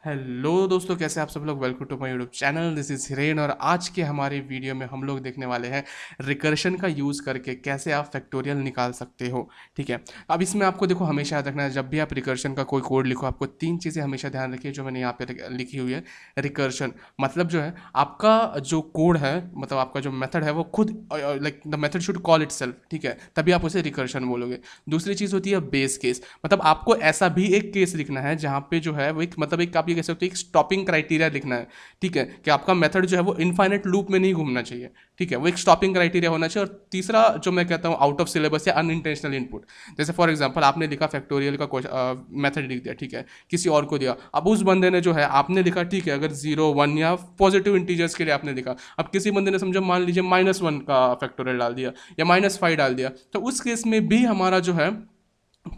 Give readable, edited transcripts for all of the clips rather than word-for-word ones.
Hello दोस्तों, कैसे आप सब लोग। Welcome to my YouTube channel. This is Hiren और आज के हमारे वीडियो में हम लोग देखने वाले हैं रिकर्शन का यूज़ करके कैसे आप फैक्टोरियल निकाल सकते हो। ठीक है, अब इसमें आपको देखो हमेशा याद रखना है, जब भी आप रिकर्शन का कोई कोड लिखो आपको तीन चीज़ें हमेशा ध्यान रखिए जो मैंने यहाँ पे लिखी हुई है। रिकर्शन मतलब जो है आपका जो कोड है, मतलब आपका जो मेथड है वो खुद like the method should call itself. ठीक है, तभी आप उसे रिकर्शन बोलोगे। दूसरी चीज़ होती है बेस केस, मतलब आपको ऐसा भी एक केस लिखना है जहाँ पे जो है वो एक मतलब एक आप ये कह सकते हो एक स्टॉपिंग क्राइटेरिया लिखना है। ठीक है, कि आपका मेथड जो है वो इनफाइनाइट लूप में नहीं घूमना चाहिए। ठीक है, वो एक स्टॉपिंग क्राइटेरिया होना चाहिए। और तीसरा जो मैं कहता हूँ आउट ऑफ सिलेबस या अनइंटेंशनल इनपुट, जैसे फॉर एग्जांपल आपने लिखा फैक्टोरियल का मेथड लिख दिया, ठीक है, किसी और को दिया। अब उस बंदे ने जो है आपने लिखा, ठीक है, अगर 0 1 या पॉजिटिव इंटीजर्स के लिए आपने लिखा, अब किसी बंदे ने समझो मान लीजिए -1 का फैक्टोरियल डाल दिया या -5 डाल दिया, तो उस केस में भी हमारा जो है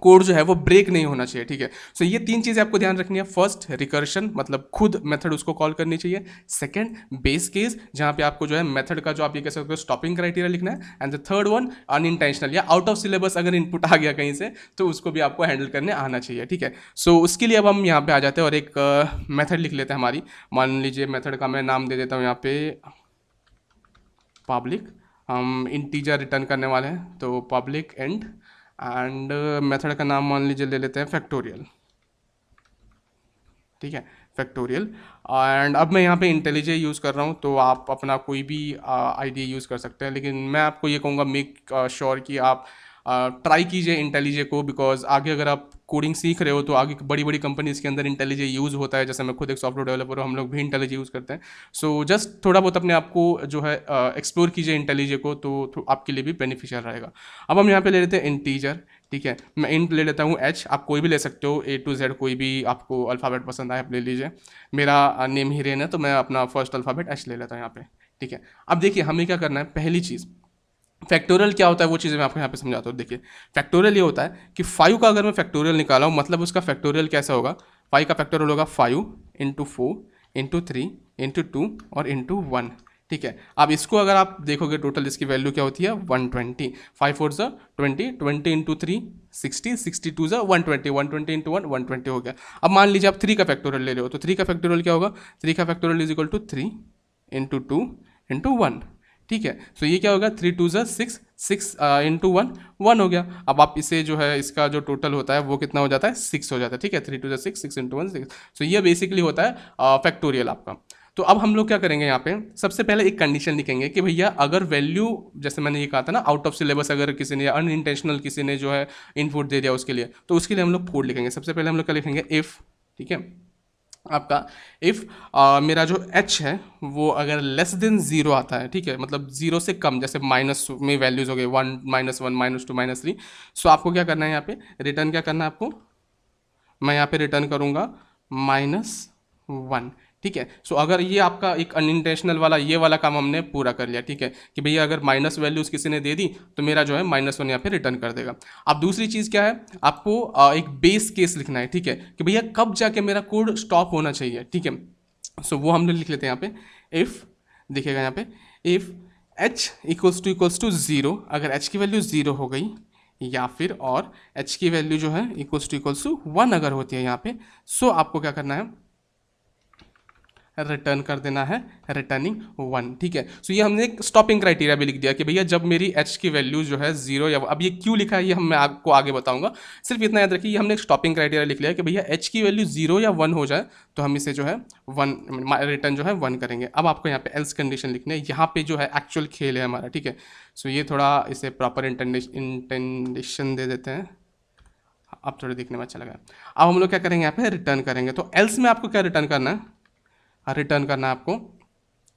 कोड जो है वो ब्रेक नहीं होना चाहिए। ठीक है, सो ये तीन चीज़ें आपको ध्यान रखनी है। फर्स्ट रिकर्शन, मतलब खुद मेथड उसको कॉल करनी चाहिए। सेकंड बेस केस, जहाँ पे आपको जो है मेथड का जो आप ये कह सकते हो स्टॉपिंग क्राइटेरिया लिखना है। And the third one unintentional या आउट ऑफ सिलेबस अगर इनपुट आ गया कहीं से तो उसको भी आपको हैंडल करने आना चाहिए। ठीक है, सो उसके लिए अब हम यहाँ पे आ जाते हैं और एक मेथड लिख लेते हैं हमारी। मान लीजिए मेथड का मैं नाम दे देता हूँ यहाँ पे पब्लिक। हम इंटीजर रिटर्न करने वाले हैं तो पब्लिक एंड मेथड का नाम मान लीजिए ले लेते हैं फैक्टोरियल। ठीक है, फैक्टोरियल। एंड अब मैं यहाँ पे इंटेलिजे यूज़ कर रहा हूँ, तो आप अपना कोई भी आईडी यूज़ कर सकते हैं, लेकिन मैं आपको ये कहूँगा मेक श्योर कि आप ट्राई कीजिए इंटेलिजे को, बिकॉज आगे अगर आप कोडिंग सीख रहे हो तो आगे बड़ी बड़ी कंपनीज के अंदर इंटेलिजे यूज़ होता है। जैसे मैं खुद एक सॉफ्टवेयर डेवलपर हूँ, हम लोग भी इंटेलिजे यूज़ करते हैं। सो जस्ट थोड़ा बहुत अपने आप को जो है एक्सप्लोर कीजिए इंटेलिजे को, तो आपके लिए भी बेनिफिशियल रहेगा। अब हम यहाँ पे ले लेते हैं इंटीजर। ठीक है, मैं इंट ले लेता हूँ एच, आप कोई भी ले सकते हो, A to Z कोई भी आपको अल्फ़ाबेट पसंद आए आप ले लीजिए। मेरा नेम हिरेन है तो मैं अपना फर्स्ट अल्फ़ाबेट एच ले लेता हूँ यहाँ पे। ठीक है, अब देखिए हमें क्या करना है। पहली चीज़, फैक्टोरियल क्या होता है वो चीज़ें मैं आपको यहाँ पे समझाता हूँ। देखिए फैक्टोरियल ये होता है कि 5 का अगर मैं फैक्टोरियल निकाला हूँ, मतलब उसका फैक्टोरियल कैसा होगा। 5 का फैक्टोरियल होगा 5 इंटू 4 इंटू 3 इंटू 2 और इंटू 1। ठीक है, अब इसको अगर आप देखोगे टोटल इसकी वैल्यू क्या होती है 120। 5 4 ज़ा 20, 20 इंटू 3 60, 62 ज़ा 120, 120 इंटू 1 120 हो गया। अब मान लीजिए आप 3 का फैक्टोरियल ले रहे हो, तो 3 का फैक्टोरियल क्या होगा। 3 का factorial is equal to 3 into 2 into 1। ठीक है, सो ये क्या होगा 3 2 ज़ा 6, 6 इंटू 1 1 हो गया। अब आप इसे जो है इसका जो टोटल होता है वो कितना हो जाता है 6 हो जाता है। ठीक है, 3 2 ज़ा 6, 6 इंटू 1 6। सो ये बेसिकली होता है फैक्टोरियल आपका। तो अब हम लोग क्या करेंगे, यहाँ पे सबसे पहले एक कंडीशन लिखेंगे कि भैया अगर वैल्यू, जैसे मैंने ये कहा था ना, आउट ऑफ सिलेबस अगर किसी ने या अनइंटेंशनल किसी ने जो है इनपुट दे दिया उसके लिए, तो उसके लिए हम लोग कोड लिखेंगे। सबसे पहले हम लोग क्या लिखेंगे इफ़। ठीक है, आपका इफ़ मेरा जो h है वो अगर लेस देन 0 आता है, ठीक है, मतलब 0 से कम, जैसे माइनस में वैल्यूज़ हो गए 1 -1 -2 -3। सो आपको क्या करना है, यहाँ पे रिटर्न क्या करना है आपको। मैं यहाँ पे रिटर्न करूँगा -1। ठीक है, सो अगर ये आपका एक अनइंटेंशनल वाला ये वाला काम हमने पूरा कर लिया। ठीक है, कि भैया अगर माइनस वैल्यूज़ किसी ने दे दी तो मेरा जो है -1 यहाँ पे रिटर्न कर देगा। अब दूसरी चीज़ क्या है, आपको एक बेस केस लिखना है। ठीक है, कि भैया कब जाके मेरा कोड स्टॉप होना चाहिए। ठीक है, सो वो हम लोग लिख लेते हैं यहाँ पे इफ़। देखिएगा यहाँ पे इफ़ h इक्वल्स टू 0, अगर h की वैल्यू 0 हो गई, या फिर और h की वैल्यू जो है इक्वल्स टू 1 अगर होती है यहाँ पे, सो आपको क्या करना है, रिटर्न कर देना है रिटर्निंग 1। ठीक है, सो ये हमने एक स्टॉपिंग क्राइटेरिया भी लिख दिया कि भैया जब मेरी h की वैल्यू जो है 0 या, अब ये क्यों लिखा है ये मैं आपको आगे बताऊंगा। सिर्फ इतना याद रखिए, ये हमने एक स्टॉपिंग क्राइटेरिया लिख लिया कि भैया h की वैल्यू 0 या 1 हो जाए तो हम इसे जो है 1 रिटर्न जो है 1 करेंगे। अब आपको यहाँ पे एल्स कंडीशन लिखनी है, यहाँ पे जो है एक्चुअल खेल है हमारा। ठीक है, सो ये थोड़ा इसे प्रॉपर इंटेंडेशन दे देते हैं, अब थोड़ा देखने में अच्छा लगा। अब हम लोग क्या करेंगे, यहाँ पे रिटर्न करेंगे। तो एल्स में आपको क्या रिटर्न करना है, रिटर्न करना है आपको,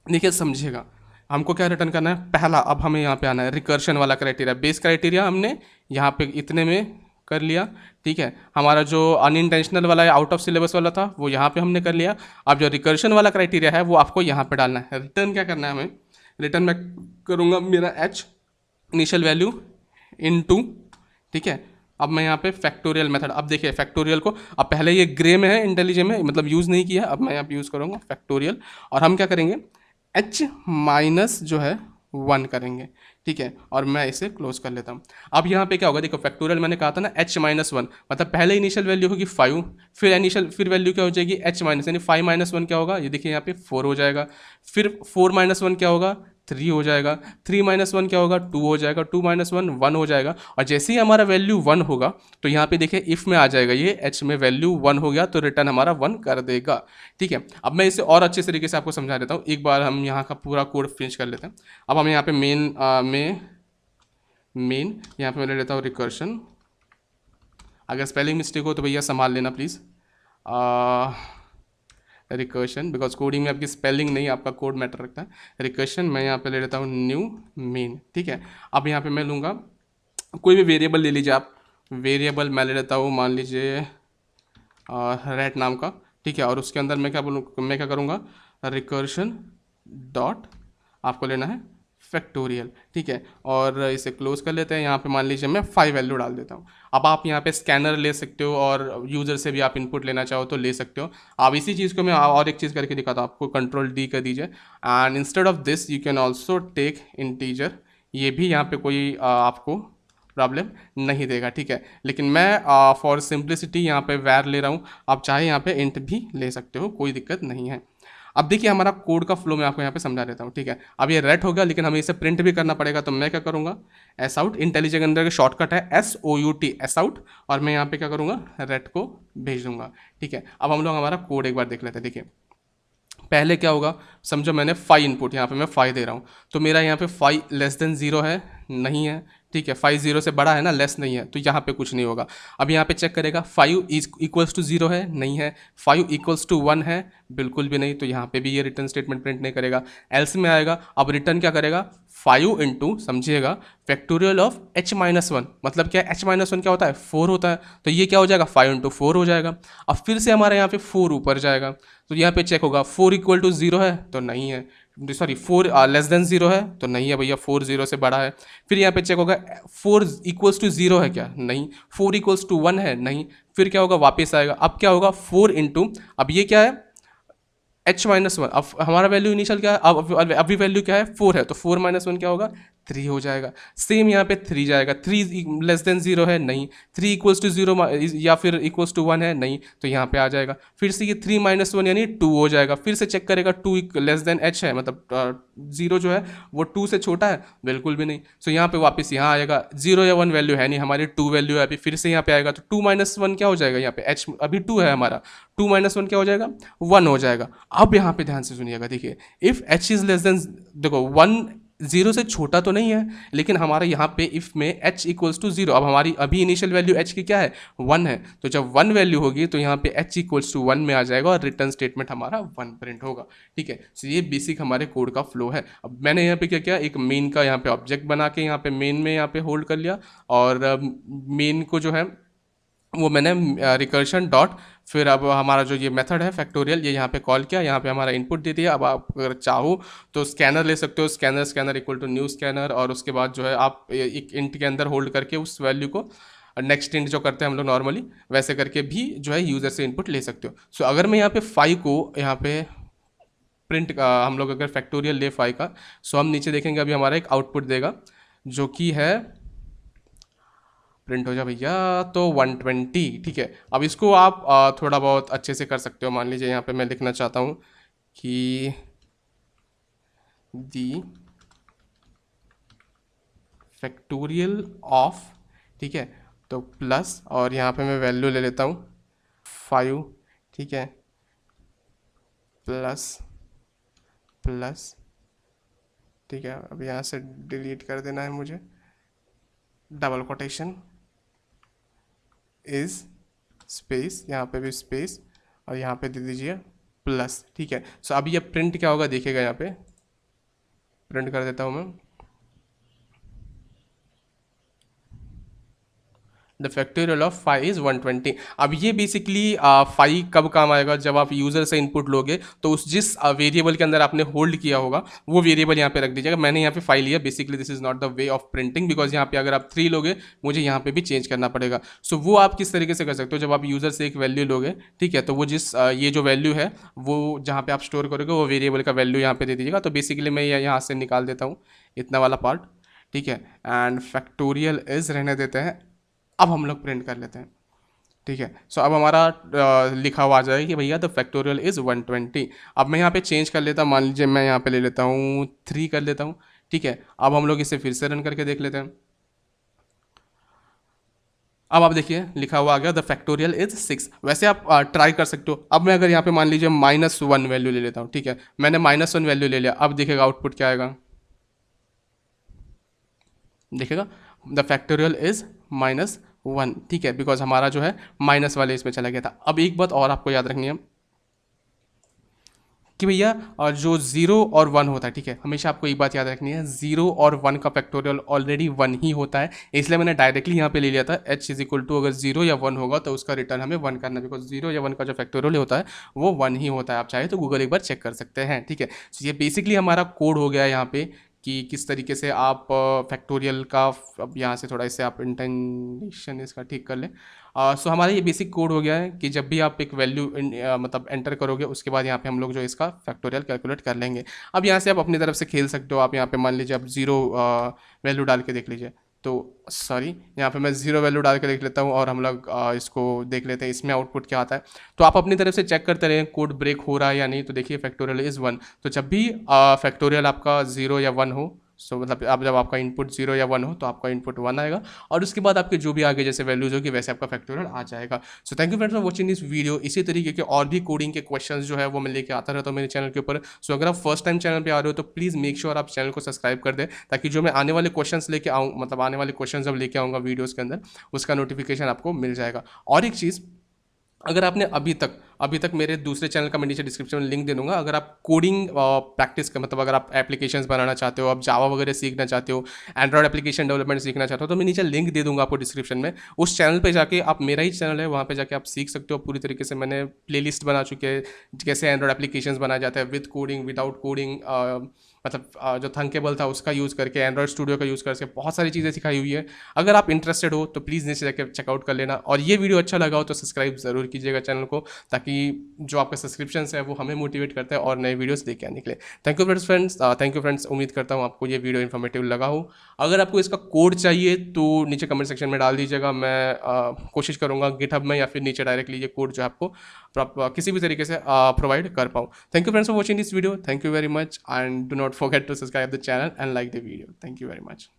देखिए समझिएगा, हमको क्या रिटर्न करना है। पहला, अब हमें यहाँ पे आना है रिकर्शन वाला क्राइटेरिया। बेस क्राइटेरिया हमने यहाँ पे इतने में कर लिया। ठीक है, हमारा जो अनइंटेंशनल वाला है आउट ऑफ सिलेबस वाला था वो यहाँ पे हमने कर लिया। अब जो रिकर्शन वाला क्राइटेरिया है वो आपको यहाँ पे डालना है। रिटर्न क्या करना है हमें, रिटर्न मैं करूँगा मेरा h इनिशियल वैल्यू इन 2। ठीक है, अब मैं यहाँ पे फैक्टोरियल मेथड, अब देखिए फैक्टोरियल को, अब पहले ये ग्रे में है इंटेलिजे में, मतलब यूज़ नहीं किया, अब मैं यहाँ पे यूज़ करूँगा फैक्टोरियल। और हम क्या करेंगे, h माइनस जो है 1 करेंगे। ठीक है, और मैं इसे क्लोज कर लेता हूँ। अब यहाँ पे क्या होगा, देखो फैक्टोरियल मैंने कहा था ना h-1, मतलब पहले इनिशियल वैल्यू होगी 5, फिर वैल्यू क्या हो जाएगी h माइनस, यानी 5 - 1 क्या होगा, ये देखिए यहाँ पे 4 हो जाएगा। फिर 4 - 1 क्या होगा, 3 हो जाएगा। 3 - 1 क्या होगा, 2 हो जाएगा। 2 - 1 1 हो जाएगा। और जैसे ही हमारा वैल्यू 1 होगा तो यहाँ पे देखिए इफ़ में आ जाएगा, ये h में वैल्यू 1 हो गया तो रिटर्न हमारा 1 कर देगा। ठीक है, अब मैं इसे और अच्छे तरीके से आपको समझा देता हूँ। एक बार हम यहाँ का पूरा कोड फिनिश कर लेते हैं। अब हम यहाँ पे मेन यहाँ पे मैं ले लेता हूँ रिकर्शन। अगर स्पेलिंग मिस्टेक हो तो भैया संभाल लेना प्लीज़। रिकर्शन, बिकॉज कोडिंग में आपकी स्पेलिंग नहीं, आपका कोड मैटर रखता है। रिकर्शन मैं यहाँ पे ले लेता हूँ न्यू मेन। ठीक है, अब यहाँ पे मैं लूँगा कोई भी वेरिएबल ले लीजिए आप। वेरिएबल मैं ले लेता हूँ, मान लीजिए रेट नाम का। ठीक है, और उसके अंदर मैं क्या करूँगा, रिकर्शन डॉट आपको लेना है फैक्टोरियल। ठीक है, और इसे क्लोज कर लेते हैं। यहाँ पे मान लीजिए मैं 5 वैल्यू डाल देता हूँ। अब आप यहाँ पे स्कैनर ले सकते हो और यूज़र से भी आप इनपुट लेना चाहो तो ले सकते हो। अब इसी चीज़ को मैं और एक चीज़ करके दिखाता हूँ आपको, कंट्रोल D कर दीजिए, and instead of this you can also take integer. ये भी यहाँ पे कोई आपको प्रॉब्लम नहीं देगा। ठीक है, लेकिन मैं फॉर सिंप्लिसिटी यहाँ पे वैर ले रहा हूँ। आप चाहे यहाँ पे इंट भी ले सकते हो, कोई दिक्कत नहीं है। अब देखिए हमारा कोड का फ्लो मैं आपको यहाँ पे समझा देता हूँ। ठीक है, अब ये रेट हो गया, लेकिन हमें इसे प्रिंट भी करना पड़ेगा, तो मैं क्या करूँगा, एस आउट, इंटेलिजेंट के अंदर का शॉर्टकट है SOUT, एस आउट, और मैं यहाँ पे क्या करूँगा, रेट को भेज दूंगा। ठीक है, अब हम लोग हमारा कोड एक बार देख लेते हैं। देखिए पहले क्या होगा, समझो मैंने 5 इनपुट, यहाँ पे मैं 5 दे रहा हूँ, तो मेरा यहाँ पे 5 लेस देन 0 है, नहीं है। ठीक है, 5 0 से बड़ा है ना, लेस नहीं है, तो यहाँ पे कुछ नहीं होगा। अब यहाँ पे चेक करेगा 5 इक्वल्स टू 0 है, नहीं है। 5 इक्वल्स टू 1 है, बिल्कुल भी नहीं, तो यहाँ पे भी ये रिटर्न स्टेटमेंट प्रिंट नहीं करेगा। एल्स में आएगा, अब रिटर्न क्या करेगा, 5 इंटू, समझिएगा, फैक्टोरियल ऑफ h-1, मतलब क्या, h-1 क्या होता है, 4 होता है, तो ये क्या हो जाएगा, 5 इंटू 4 हो जाएगा। अब फिर से हमारे यहाँ पे 4 ऊपर जाएगा, तो यहाँ पे चेक होगा 4 इक्वल टू 0 है, तो नहीं है। सॉरी, 4 लेस देन 0 है, तो नहीं है भैया, 4 0 से बड़ा है। फिर यहाँ पे चेक होगा 4 इक्वल्स टू 0 है क्या, नहीं। 4 इक्वल्स टू 1 है, नहीं। फिर क्या होगा, वापस आएगा, अब क्या होगा, 4 इंटू, अब ये क्या है, h-1, अब हमारा वैल्यू इनिशियल क्या है, अब अभी वैल्यू क्या है, 4 है, तो 4 - 1 क्या होगा, 3 हो जाएगा। सेम यहाँ पे 3 जाएगा, 3 लेस देन 0 है, नहीं। 3 इक्वल्स टू 0 या फिर इक्वल्स टू 1 है, नहीं, तो यहाँ पे आ जाएगा। फिर से ये 3 - 1 यानी 2 हो जाएगा। फिर से चेक करेगा 2 लेस देन h है, मतलब 0 जो है वो 2 से छोटा है, बिल्कुल भी नहीं। सो यहाँ पे वापस यहाँ आएगा, 0 या 1 वैल्यू है नहीं, हमारी 2 वैल्यू है अभी। फिर से यहाँ पे आएगा, तो 2 - 1 क्या हो जाएगा, यहाँ पे h अभी 2 है हमारा, 2 - 1 क्या हो जाएगा, 1 हो जाएगा। अब यहाँ पे ध्यान से सुनिएगा, देखिए if h is less than, देखो 1 0 से छोटा तो नहीं है, लेकिन हमारे यहाँ पे इफ़ में h इक्वल्स टू 0, अब हमारी अभी इनिशियल वैल्यू h की क्या है, 1 है, तो जब 1 वैल्यू होगी तो यहाँ पे h इक्वल्स टू 1 में आ जाएगा और रिटर्न स्टेटमेंट हमारा 1 प्रिंट होगा। ठीक है, सो ये बेसिक हमारे कोड का फ्लो है। अब मैंने यहाँ पे क्या किया, एक मेन का यहाँ पे ऑब्जेक्ट बना के यहाँ पे मेन में यहाँ पे होल्ड कर लिया, और मेन को जो है वो मैंने रिकर्शन डॉट, फिर अब हमारा जो ये मेथड है फैक्टोरियल, ये यहाँ पे कॉल किया, यहाँ पे हमारा इनपुट दे दिया। अब आप अगर चाहो तो स्कैनर ले सकते हो, scanner equal to new scanner, और उसके बाद जो है आप एक इंट के अंदर होल्ड करके उस वैल्यू को नेक्स्ट इंट जो करते हैं हम लोग नॉर्मली, वैसे करके भी जो है यूज़र से इनपुट ले सकते हो। सो अगर मैं यहाँ पे 5 को यहाँ पे प्रिंट हम लोग अगर फैक्टोरियल ले 5 का, सो हम नीचे देखेंगे अभी हमारा एक आउटपुट देगा जो कि है, प्रिंट हो जाए भैया, तो 120। ठीक है, अब इसको आप थोड़ा बहुत अच्छे से कर सकते हो। मान लीजिए यहाँ पे मैं लिखना चाहता हूँ कि दी फैक्टोरियल ऑफ, ठीक है, तो प्लस, और यहाँ पे मैं वैल्यू ले लेता हूँ 5। ठीक है, प्लस प्लस, ठीक है, अब यहाँ से डिलीट कर देना है मुझे, डबल कोटेशन इज स्पेस, यहाँ पे भी स्पेस, और यहाँ पे दे दीजिए प्लस। ठीक है, सो अब ये प्रिंट क्या होगा, देखिएगा यहाँ पे प्रिंट कर देता हूँ मैं, द फैक्टोरियल ऑफ 5 इज़ 120। अब ये बेसिकली 5 कब काम आएगा, जब आप यूज़र से इनपुट लोगे तो उस जिस वेरिएबल के अंदर आपने होल्ड किया होगा वो वेरिएबल यहाँ पे रख दीजिएगा। मैंने यहाँ पे 5 लिया, basically this is not the way of printing, because यहाँ पे अगर आप 3 लोगे मुझे यहाँ पे भी चेंज करना पड़ेगा। सो वो आप किस तरीके से कर सकते हो, जब आप यूज़र से एक वैल्यू लोगे, ठीक है, तो वो जिस ये जो वैल्यू है वो जहाँ पे आप स्टोर करोगे वो वेरिएबल का वैल्यू यहाँ पे दे दीजिएगा। तो बेसिकली मैं यहाँ से निकाल देता हूँ इतना वाला पार्ट। ठीक है, एंड फैक्टोरियल इज़ रहने देते हैं। अब हम लोग प्रिंट कर लेते हैं, ठीक है। सो अब हमारा लिखा हुआ आ जाएगा कि भैया द फैक्टोरियल इज़ 120। अब मैं यहाँ पे चेंज कर लेता हूँ, मान लीजिए मैं यहाँ पे ले लेता हूँ 3 कर लेता हूँ, ठीक है। अब हम लोग इसे फिर से रन करके देख लेते हैं। अब आप देखिए लिखा हुआ आ गया द फैक्टोरियल इज 6। वैसे आप ट्राई कर सकते हो। अब मैं अगर यहाँ पे मान लीजिए -1 वैल्यू ले लेता हूँ, ठीक है, मैंने -1 वैल्यू ले लिया। अब देखिएगा आउटपुट क्या आएगा, देखिएगा द फैक्टोरियल इज -1, ठीक है, बिकॉज हमारा जो है माइनस वाले इसमें चला गया था। अब एक बात और आपको याद रखनी है कि भैया जो 0 और 1 होता है, ठीक है, हमेशा आपको एक बात याद रखनी है, 0 और 1 का फैक्टोरियल ऑलरेडी 1 ही होता है। इसलिए मैंने डायरेक्टली यहाँ पे ले लिया था h इज इक्वल टू अगर 0 या 1 होगा तो उसका रिटर्न हमें 1 करना है, बिकॉज 0 या 1 का जो फैक्टोरियल होता है वो 1 ही होता है। आप चाहे तो गूगल एक बार चेक कर सकते हैं, ठीक है। तो ये बेसिकली हमारा कोड हो गया यहाँ पे कि किस तरीके से आप फैक्टोरियल का, अब यहाँ से थोड़ा इससे आप इंटेंशन इसका ठीक कर लें। सो हमारा ये बेसिक कोड हो गया है कि जब भी आप एक वैल्यू मतलब एंटर करोगे उसके बाद यहाँ पे हम लोग जो इसका फैक्टोरियल कैलकुलेट कर लेंगे। अब यहाँ से आप अपनी तरफ से खेल सकते हो। आप यहाँ पे मान लीजिए आप 0 वैल्यू डाल के देख लीजिए, तो सॉरी यहाँ पे मैं 0 वैल्यू डाल के देख लेता हूँ और हम लोग इसको देख लेते हैं इसमें आउटपुट क्या आता है। तो आप अपनी तरफ से चेक करते रहें कोड ब्रेक हो रहा है या नहीं। तो देखिए फैक्टोरियल इज़ 1। तो जब भी फैक्टोरियल आपका 0 या 1 हो, सो मतलब आप जब आपका इनपुट 0 या 1 हो तो आपका इनपुट 1 आएगा, और उसके बाद आपके जो भी आगे जैसे वैल्यूज होगी वैसे आपका फैक्टोरियल आ जाएगा। So thank you friends for watching this video. इसी तरीके के और भी कोडिंग के क्वेश्चंस जो है वो मैं लेके आता रहता हूँ मेरे चैनल के ऊपर। सो अगर आप फर्स्ट टाइम चैनल पे आ रहे हो तो प्लीज़ मेक श्योर आप चैनल को सब्सक्राइब कर दें, ताकि जो मैं आने वाले क्वेश्चंस लेके आऊँ, मतलब आने वाले क्वेश्चंस जब लेके आऊँगा वीडियोज़ के अंदर, उसका नोटिफिकेशन आपको मिल जाएगा। और एक चीज़, अगर आपने अभी तक मेरे दूसरे चैनल का मैं नीचे डिस्क्रिप्शन में लिंक दे दूंगा, अगर आप कोडिंग प्रैक्टिस का मतलब अगर आप एप्लीकेशंस बनाना चाहते हो, आप जावा वगैरह सीखना चाहते हो, एंड्रॉयड एप्लीकेशन डेवलपमेंट सीखना चाहते हो, तो मैं नीचे लिंक दे दूंगा आपको डिस्क्रिप्शन में। उस चैनल पे जाके आप, मेरा ही चैनल है, वहाँ पे जाके आप सीख सकते हो पूरी तरीके से। मैंने प्लेलिस्ट बना चुके हैं कैसे एंड्रॉयड एप्लीकेशंस बनाए जाते हैं विद कोडिंग, विदाउट कोडिंग, मतलब जो थंकेबल था उसका यूज़ करके, एंड्रॉयड स्टूडियो का यूज़ करके बहुत सारी चीज़ें सिखाई हुई है। अगर आप इंटरेस्टेड हो तो प्लीज़ नीचे जाकर चेकआउट कर लेना, और ये वीडियो अच्छा लगा हो तो सब्सक्राइब ज़रूर कीजिएगा चैनल को, ताकि जो आपका सब्सक्रिप्शन है वो हमें मोटिवेट करता है और नए वीडियोस लेके आने के लिए। Thank you friends, thank you friends. उम्मीद करता हूँ आपको ये वीडियो इन्फॉर्मेटिव लगा हो। अगर आपको इसका कोड चाहिए तो नीचे कमेंट सेक्शन में डाल दीजिएगा, मैं कोशिश करूँगा गिटहब में या फिर नीचे डायरेक्टली ये कोड जो है आपको किसी भी तरीके से प्रोवाइड कर पाऊँ। Thank you friends for watching this video, thank you very much, and do not forget to subscribe the channel and like the video. Thank you very much.